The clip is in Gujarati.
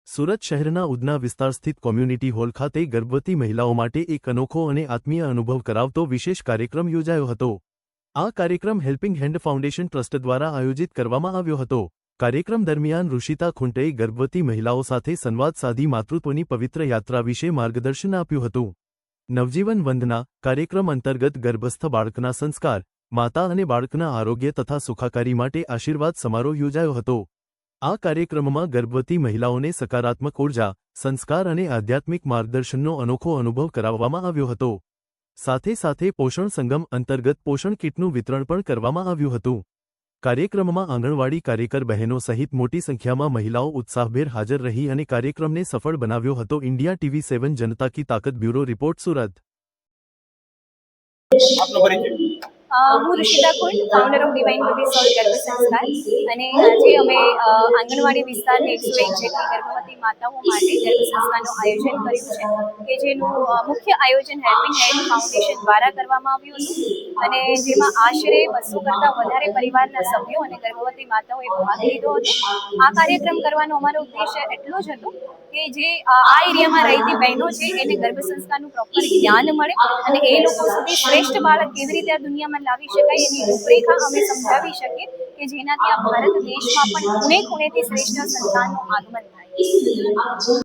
સુરત શહેરના ઉધના વિસ્તાર સ્થિત કોમ્યુનિટી હોલ ખાતે ગર્ભવતી મહિલાઓ માટે એક અનોખો અને આત્મીય અનુભવ કરાવતો વિશેષ કાર્યક્રમ યોજાયો હતો। આ કાર્યક્રમ હેલ્પિંગ હેન્ડ ફાઉન્ડેશન ટ્રસ્ટ દ્વારા આયોજિત કરવામાં આવ્યો હતો। કાર્યક્રમ દરમિયાન ઋષિતા ખુંટેએ ગર્ભવતી મહિલાઓ સાથે સંવાદ સાધી માતૃત્વની પવિત્ર યાત્રા વિશે માર્ગદર્શન આપ્યું હતું। નવજીવન વંદના કાર્યક્રમ અંતર્ગત ગર્ભસ્થ બાળકના સંસ્કાર, માતા અને બાળકના આરોગ્ય તથા સુખાકારી માટે આશીર્વાદ સમારોહ યોજાયો હતો। આ કાર્યક્રમમાં ગર્ભવતી મહિલાઓને સકારાત્મક ઉર્જા, સંસ્કાર અને આધ્યાત્મિક માર્ગદર્શનનો અનોખો અનુભવ કરાવવામાં આવ્યો હતો। સાથે સાથે પોષણ સંગમ અંતર્ગત પોષણ કીટનું વિતરણ પણ કરવામાં આવ્યું હતું। કાર્યક્રમમાં આંગણવાડી કાર્યકર બહેનો સહિત મોટી સંખ્યામાં મહિલાઓ ઉત્સાહભેર હાજર રહી અને કાર્યક્રમને સફળ બનાવ્યો હતો। इंडिया टीवी 7 जनता की ताकत ब्यूरो रिपोर्ट सूरत। હું Rushita Khunt, founder of divine baby soul Garbh Sanskar, અને આજે અમે આંગણવાડી વિસ્તારની 101 જેટલી ગર્ભવતી માતાઓ માટે ગર્ભ સંસ્કારનું આયોજન કર્યું છે કે જેનું મુખ્ય આયોજન હેલ્પિંગ હેન્ડ ફાઉન્ડેશન દ્વારા કરવામાં આવ્યું હતું અને જેમાં આશરે 200 કરતાં વધારે પરિવારના સભ્યો અને ગર્ભવતી માતાઓએ ભાગ લીધો હતો। આ કાર્યક્રમ કરવાનો અમારો ઉદ્દેશ્ય એટલો જ હતો કે જે આ એરિયામાં રહેતી બહેનો છે એને ગર્ભ સંસ્કારનું પ્રોપર જ્ઞાન મળે અને એ લોકો સુધી શ્રેષ્ઠ બાળક કેવી રીતે આ દુનિયામાં લાવી શકાય એની રૂપરેખા અમે સમજાવી શકીએ કે જેનાથી આ ભારત દેશમાં પણ ખૂણે ખૂણેથી શ્રેષ્ઠ સંતાનનું આગમન થાય।